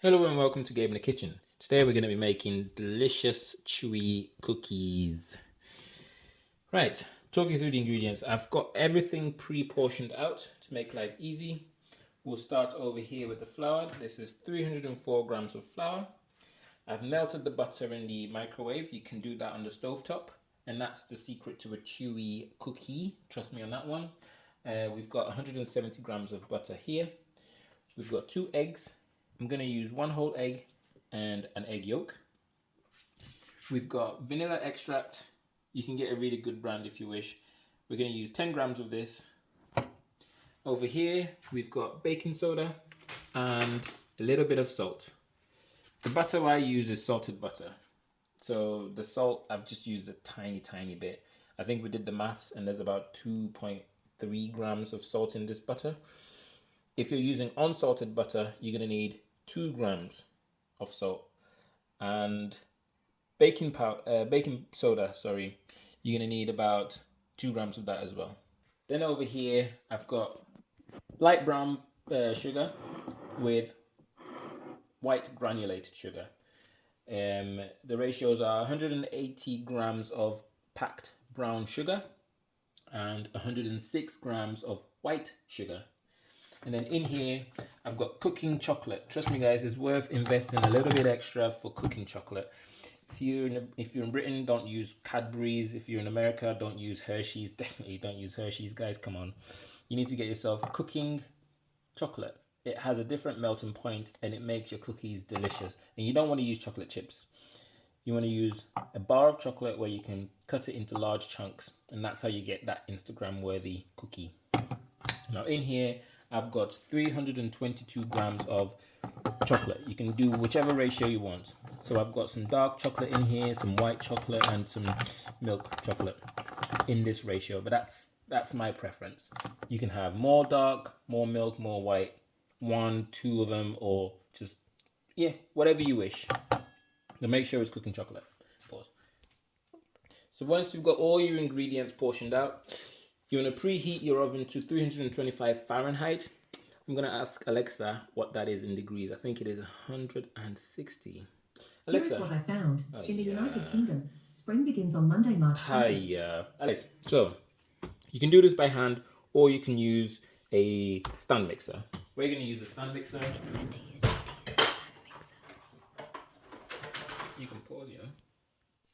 Hello and welcome to Gabe in the Kitchen. Today we're going to be making delicious chewy cookies. Right, talking through the ingredients. I've got everything pre-portioned out to make life easy. We'll start over here with the flour. This is 304 grams of flour. I've melted the butter in the microwave. You can do that on the stovetop. And that's the secret to a chewy cookie. Trust me on that one. We've got 170 grams of butter here. We've got 2 eggs. I'm going to use 1 whole egg and an egg yolk. We've got vanilla extract. You can get a really good brand if you wish. We're going to use 10 grams of this. Over here, we've got baking soda and a little bit of salt. The butter I use is salted butter. So the salt, I've just used a tiny bit. I think we did the maths and there's about 2.3 grams of salt in this butter. If you're using unsalted butter, you're going to need 2 grams of salt. And baking soda, you're going to need about 2 grams of that as well. Then over here, I've got light brown sugar with white granulated sugar. The ratios are 180 grams of packed brown sugar and 106 grams of white sugar. And then in here, I've got cooking chocolate. Trust me, guys, it's worth investing a little bit extra for cooking chocolate. If you're in Britain, don't use Cadbury's. If you're in America, don't use Hershey's. Definitely don't use Hershey's, guys. Come on. You need to get yourself cooking chocolate. It has a different melting point and it makes your cookies delicious. And you don't want to use chocolate chips. You want to use a bar of chocolate where you can cut it into large chunks. And that's how you get that Instagram-worthy cookie. Now in here, I've got 322 grams of chocolate. You can do whichever ratio you want. So I've got some dark chocolate in here, some white chocolate, and some milk chocolate in this ratio. But that's my preference. You can have more dark, more milk, more white, 1, 2 of them, or just, yeah, whatever you wish. But make sure it's cooking chocolate. Pause. So once you've got all your ingredients portioned out, you want to preheat your oven to 325 Fahrenheit. I'm going to ask Alexa what that is in degrees. I think it is 160. Alexa. Here's what I found. In the United Kingdom, spring begins on Monday, March 20. Alexa. So, you can do this by hand or you can use a stand mixer. We're going to use a stand mixer. It's better to use a stand mixer. You can pause, you know.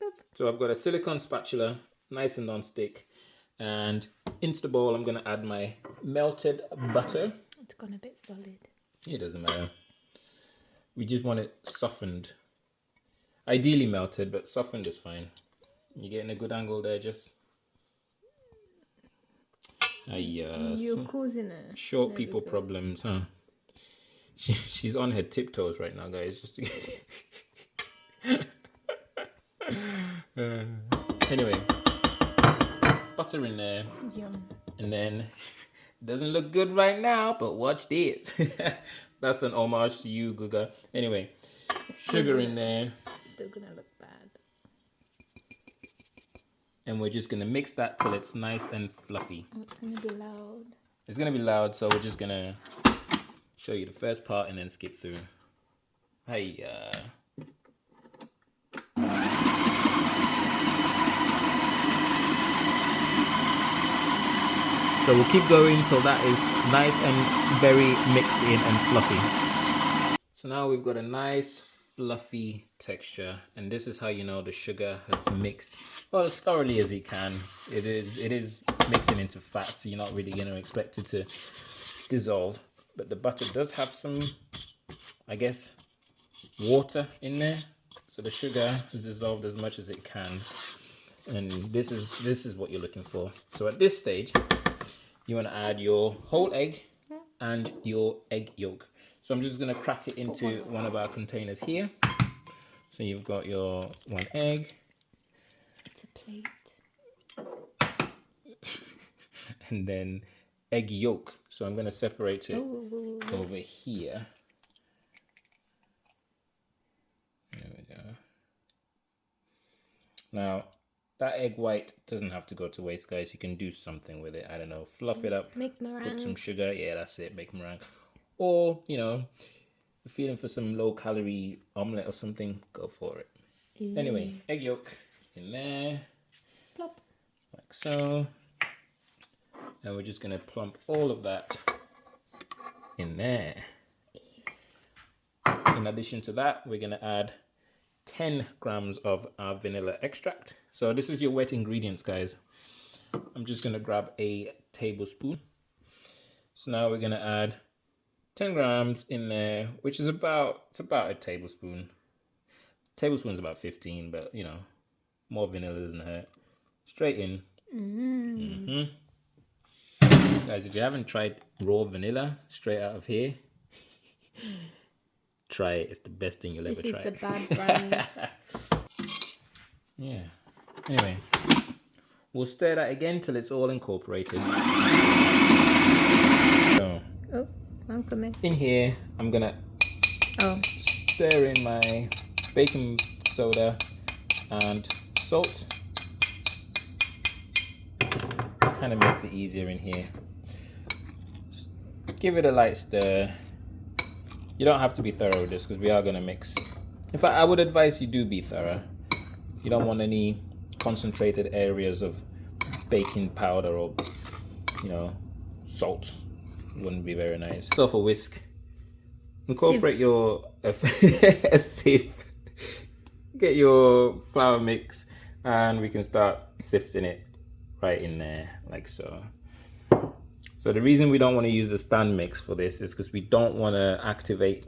Boop. So I've got a silicone spatula, nice and non-stick. And into the bowl, I'm going to add my melted butter. It's gone a bit solid. It doesn't matter. We just want it softened. Ideally melted, but softened is fine. You're getting a good angle there, just. You're causing it. Short people problems, huh? She's on her tiptoes right now, guys. Just to anyway. Butter in there. Yum. And then it doesn't look good right now, but watch this. That's an homage to you, Guga. Anyway, sugar in there. Still gonna look bad. And we're just gonna mix that till it's nice and fluffy. It's gonna be loud. It's gonna be loud, so we're just gonna show you the first part and then skip through. So we'll keep going till that is nice and very mixed in and fluffy. So now we've got a nice fluffy texture, and this is how you know the sugar has mixed well as thoroughly as it can. It is mixing into fat, so you're not really going to expect it to dissolve. But the butter does have some, I guess, water in there, so the sugar is dissolved as much as it can. And this is what you're looking for. So at this stage, you want to add your whole egg and your egg yolk. So I'm just going to crack it into one of our containers here. So you've got your 1 egg. It's a plate. And then egg yolk. So I'm going to separate it over here. There we go. Now, that egg white doesn't have to go to waste, guys. You can do something with it. I don't know. Fluff it up. Make meringue. Put some sugar. Yeah, that's it. Make meringue. Or, you know, you're feeling for some low-calorie omelette or something, go for it. Anyway, egg yolk in there. Plop. Like so. And we're just going to plump all of that in there. In addition to that, we're going to add 10 grams of our vanilla extract. So this is your wet ingredients, guys. I'm just going to grab a tablespoon. So now we're going to add 10 grams in there, which is about a tablespoon. Tablespoon's about 15, but you know, more vanilla doesn't hurt. Straight in. Guys, if you haven't tried raw vanilla straight out of here, try it. It's the best thing you'll ever try. This is the bad brand. Yeah. Anyway, we'll stir that again till it's all incorporated. So, Oh, I'm coming. in here, I'm gonna stir in my baking soda and salt. Kind of makes it easier in here. Give it a light stir. You don't have to be thorough with this because we are going to mix. In fact, I would advise you do be thorough. You don't want any concentrated areas of baking powder or, you know, salt. Wouldn't be very nice. So for whisk, incorporate your a sieve. Get your flour mix and we can start sifting it right in there like so. So the reason we don't want to use the stand mix for this is because we don't want to activate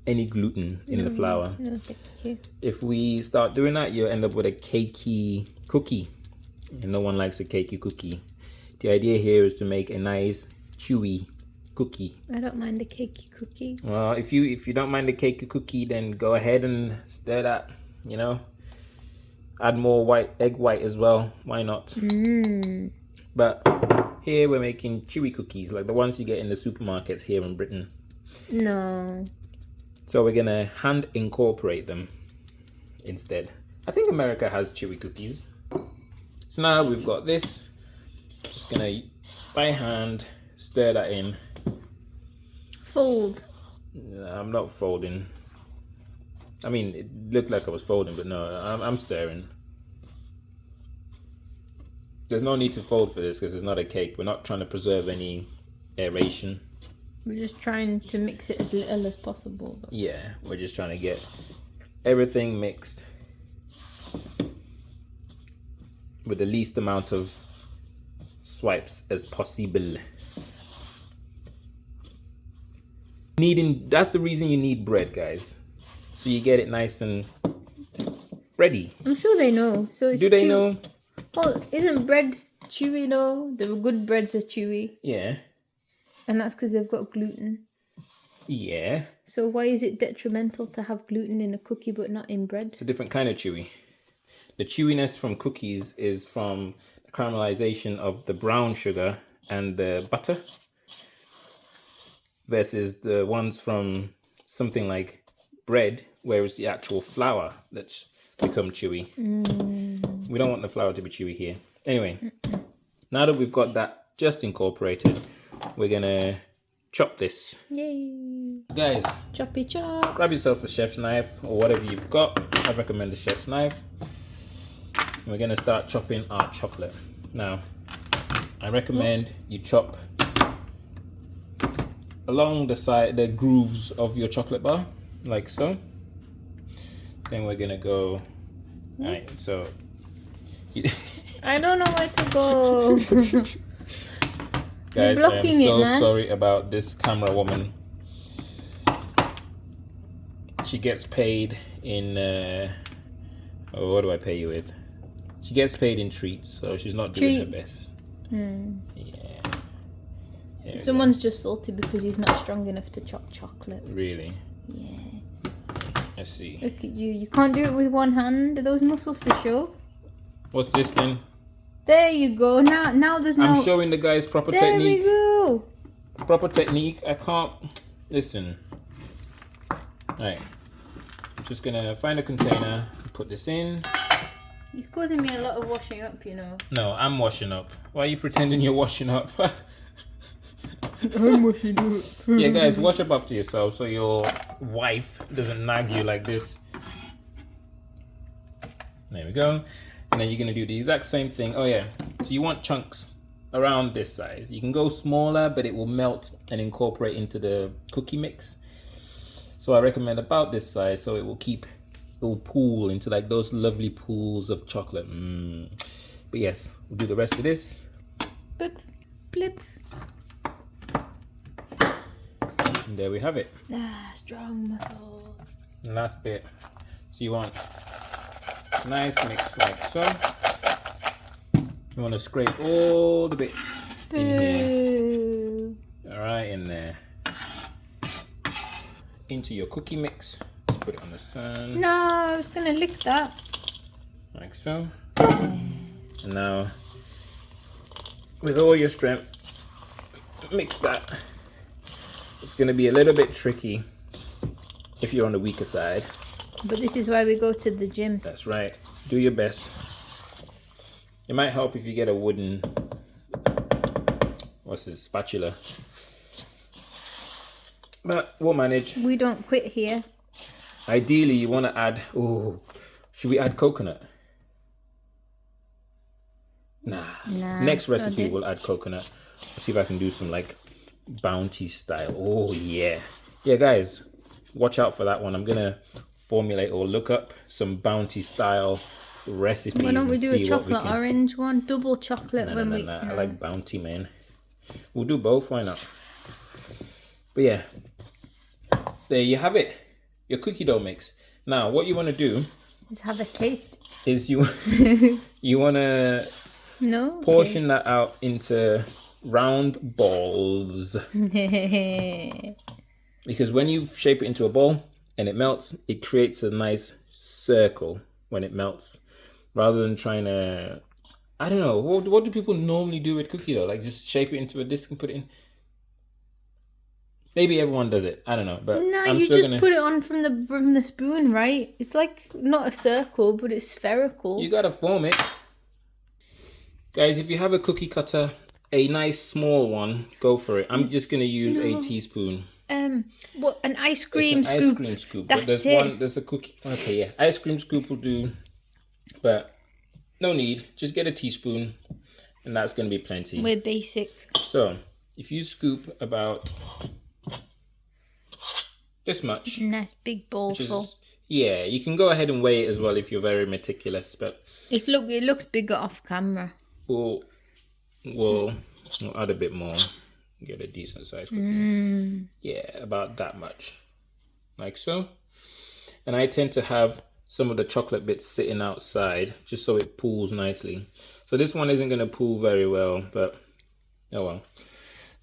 any gluten in the flour. No, thank you. If we start doing that, you'll end up with a cakey cookie. And no one likes a cakey cookie. The idea here is to make a nice chewy cookie. I don't mind the cakey cookie. Well, if you don't mind the cakey cookie, then go ahead and stir that, you know. Add more egg white as well. Why not? But here we're making chewy cookies, like the ones you get in the supermarkets here in Britain. No. So we're gonna hand incorporate them instead. I think America has chewy cookies. So now we've got this. Just gonna, by hand, stir that in. Fold. I'm not folding. I mean, it looked like I was folding, but no, I'm stirring. There's no need to fold for this because it's not a cake. We're not trying to preserve any aeration. We're just trying to mix it as little as possible. Yeah, we're just trying to get everything mixed with the least amount of swipes as possible. That's the reason you need bread, guys. So you get it nice and ready. I'm sure they know. So it's Do they know? Oh, isn't bread chewy though? The good breads are chewy. Yeah. And that's because they've got gluten. Yeah. So why is it detrimental to have gluten in a cookie but not in bread? It's a different kind of chewy. The chewiness from cookies is from the caramelization of the brown sugar and the butter versus the ones from something like bread, where it's the actual flour that's become chewy. We don't want the flour to be chewy here. Anyway, now that we've got that just incorporated, we're gonna chop this. Yay! Guys, Choppy chop! grab yourself a chef's knife or whatever you've got. I recommend a chef's knife. And we're gonna start chopping our chocolate. Now, I recommend you chop along the grooves of your chocolate bar, like so. Then we're gonna go. Alright, so I don't know where to go. guys, blocking I'm so it, man. sorry about this camera woman. She gets paid in what do I pay you with? She gets paid in treats, so she's not doing her best. Yeah. Someone's just salty because he's not strong enough to chop chocolate. Really? Yeah. Let's see. Look at you. You can't do it with one hand. Are those muscles for sure? What's this then? There you go. Now there's no... I'm showing the guys proper there technique. we go. Proper technique. I can't... Listen. Alright. I'm just gonna find a container, put this in. He's causing me a lot of washing up, you know. No, I'm washing up. Why are you pretending you're washing up? Yeah, guys, wash up after yourself so your wife doesn't nag you like this. There we go. And then you're going to do the exact same thing. Oh yeah, so you want chunks around this size. You can go smaller, but it will melt and incorporate into the cookie mix. So I recommend about this size, so it will pool into like those lovely pools of chocolate. But yes, we'll do the rest of this. Blip, blip. And there we have it. Ah, strong muscles. The last bit. So you want nice mix like so. You want to scrape all the bits in here. All right, in there. Into your cookie mix. Let's put it on the stand. No, I was gonna lick that. Like so. And now, with all your strength, mix that. It's gonna be a little bit tricky if you're on the weaker side. But this is why we go to the gym. That's right. Do your best. It might help if you get a wooden, spatula. But we'll manage. We don't quit here. Ideally, you want to add, should we add coconut? Nah. Next recipe, we'll add coconut. Let's see if I can do some like bounty style. Oh, yeah. Yeah, guys, watch out for that one. I'm going to formulate or look up some bounty style recipes. Why don't we do a chocolate orange one? Double chocolate when we... I like bounty, man. We'll do both, why not? But yeah, there you have it. Your cookie dough mix. Now, what you want to do is have a taste. Is you want to portion that out into round balls. Because when you shape it into a ball and it melts, it creates a nice circle when it melts. Rather than trying to, I don't know, what do people normally do with cookie dough? Like just shape it into a disc and put it in? Maybe everyone does it. I don't know, but no, you just put it on from the spoon, right? It's like not a circle, but it's spherical. You gotta form it, guys. If you have a cookie cutter, a nice small one, go for it. I'm just gonna use a teaspoon. What an ice cream scoop? Ice cream scoop. That's but there's a cookie. Okay, yeah, ice cream scoop will do, but no need. Just get a teaspoon, and that's gonna be plenty. We're basic. So if you scoop about this much. Nice big bowl full. Yeah, you can go ahead and weigh it as well if you're very meticulous, but it looks bigger off camera. We'll add a bit more. Get a decent size cookie. Yeah, about that much. Like so. And I tend to have some of the chocolate bits sitting outside just so it pools nicely. So this one isn't going to pool very well, but oh well.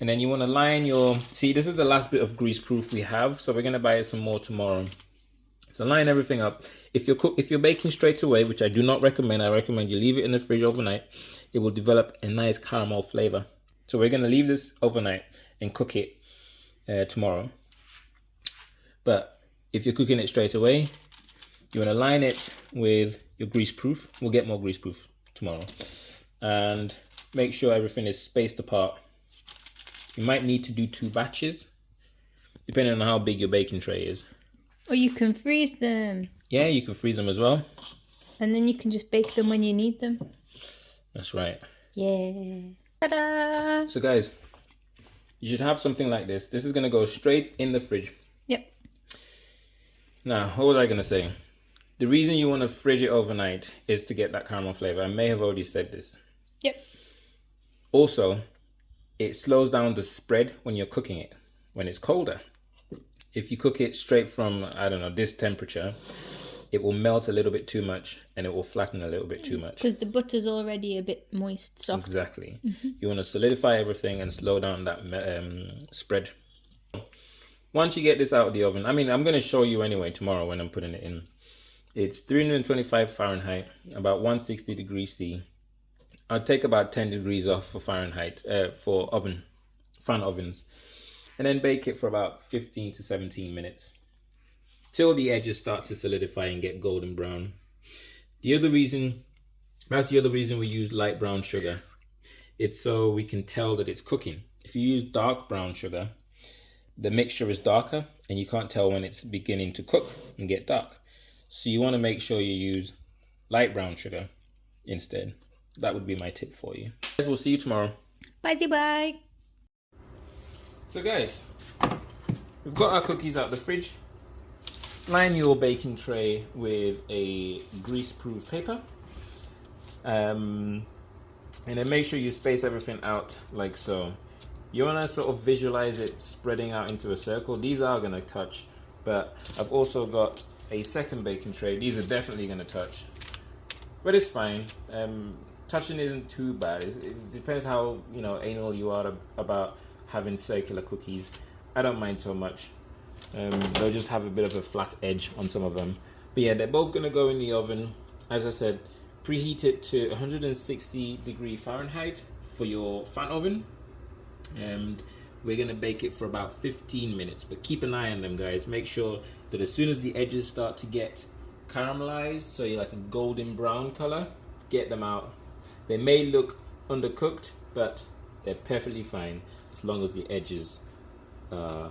And then you want to line your... See, this is the last bit of grease proof we have, so we're going to buy some more tomorrow. So line everything up. If you're baking straight away, which I do not recommend, I recommend you leave it in the fridge overnight. It will develop a nice caramel flavor. So we're going to leave this overnight and cook it tomorrow. But if you're cooking it straight away, you want to line it with your grease proof. We'll get more grease proof tomorrow. And make sure everything is spaced apart. You might need to do 2 batches, depending on how big your baking tray is. Or you can freeze them. Yeah, you can freeze them as well. And then you can just bake them when you need them. That's right. Yeah. Ta-da! So guys, you should have something like this. This is going to go straight in the fridge. Yep. Now, what was I going to say? The reason you want to fridge it overnight is to get that caramel flavor. I may have already said this. Yep. Also, it slows down the spread when you're cooking it, when it's colder. If you cook it straight from, I don't know, this temperature, it will melt a little bit too much and it will flatten a little bit too much. Because the butter's already a bit moist, soft. Exactly. You want to solidify everything and slow down that spread. Once you get this out of the oven, I mean, I'm going to show you anyway tomorrow when I'm putting it in. It's 325 Fahrenheit, about 160 degrees C. I'll take about 10 degrees off for Fahrenheit, for fan ovens. And then bake it for about 15 to 17 minutes. Till the edges start to solidify and get golden brown. That's the other reason we use light brown sugar. It's so we can tell that it's cooking. if you use dark brown sugar, the mixture is darker and you can't tell when it's beginning to cook and get dark. So you want to make sure you use light brown sugar instead. That would be my tip for you. We'll see you tomorrow. Bye. So guys, we've got our cookies out the fridge. Line your baking tray with a grease-proof paper. And then make sure you space everything out like so. You want to sort of visualize it spreading out into a circle. These are going to touch, but I've also got a second baking tray. These are definitely going to touch, but it's fine. Touching isn't too bad. It depends how anal you are about having circular cookies. I don't mind so much. They'll just have a bit of a flat edge on some of them. But yeah, they're both going to go in the oven. As I said, preheat it to 160 degrees Fahrenheit for your fan oven. And we're going to bake it for about 15 minutes. But keep an eye on them, guys. Make sure that as soon as the edges start to get caramelized, so you're like a golden brown color, get them out. They may look undercooked, but they're perfectly fine as long as the edges are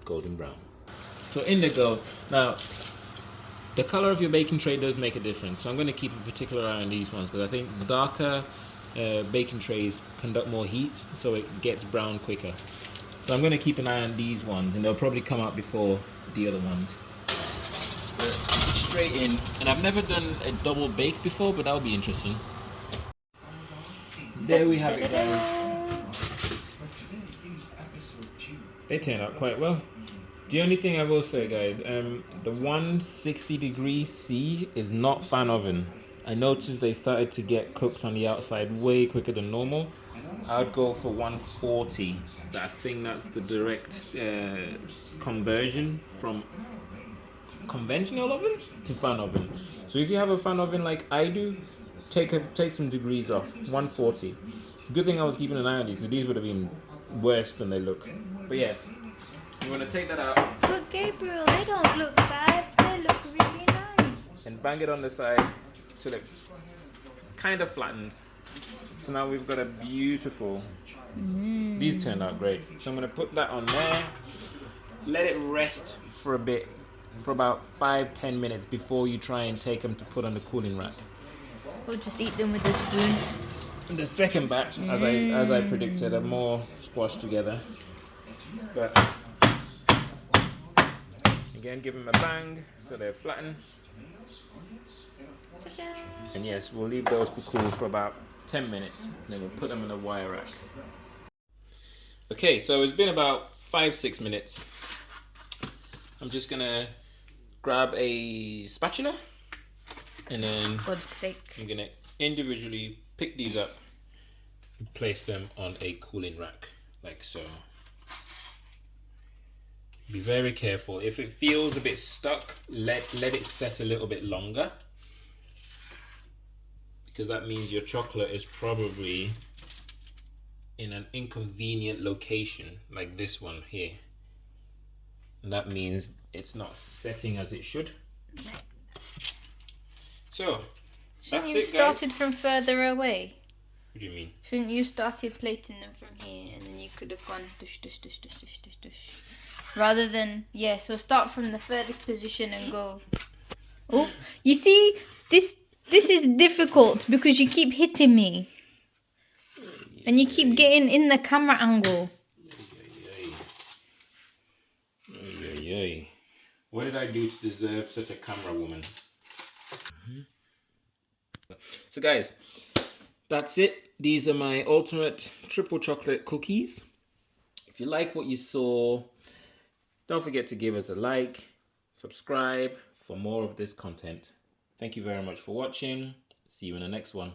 golden brown. So in they go. Now, the color of your baking tray does make a difference. So I'm going to keep a particular eye on these ones because I think darker baking trays conduct more heat, so it gets brown quicker. So I'm going to keep an eye on these ones, and they'll probably come out before the other ones. Straight in, and I've never done a double bake before, but that'll be interesting. There we have it, guys. They turn out quite well. The only thing I will say, guys, the 160 degrees C is not fan oven. I noticed they started to get cooked on the outside way quicker than normal. I'd go for 140. I think that's the direct conversion from conventional oven to fan oven. So if you have a fan oven like I do, take some degrees off. 140. It's a good thing I was keeping an eye on these, because these would have been worse than they look. But yes, you want to take that out. But Gabriel, they don't look bad. They look really nice. And bang it on the side till it kind of flattens. So now we've got a beautiful. These turned out great. So I'm going to put that on there. Let it rest for a bit, for about 5-10 minutes before you try and take them to put on the cooling rack. Or just eat them with a spoon. And the second batch, as I predicted, are more squashed together. But again, give them a bang so they're flattened. Ta-da. And yes, we'll leave those to cool for about 10 minutes. And then we'll put them in a wire rack. Okay, so it's been about 5-6 minutes. I'm just gonna grab a spatula, and then God's sake. I'm gonna individually pick these up and place them on a cooling rack, like so. Be very careful. If it feels a bit stuck, let it set a little bit longer, because that means your chocolate is probably in an inconvenient location, like this one here. And that means it's not setting as it should. So, Shouldn't that's you it, started guys. from further away? What do you mean? Shouldn't you started plating them from here, and then you could have gone dush dush dush dush dush dush dush, rather than so start from the furthest position and go. Oh, you see, this is difficult because you keep hitting me, and you keep getting in the camera angle. What did I do to deserve such a camera woman? So guys, that's it. These are my ultimate triple chocolate cookies. If you like what you saw, don't forget to give us a like, subscribe for more of this content. Thank you very much for watching. See you in the next one.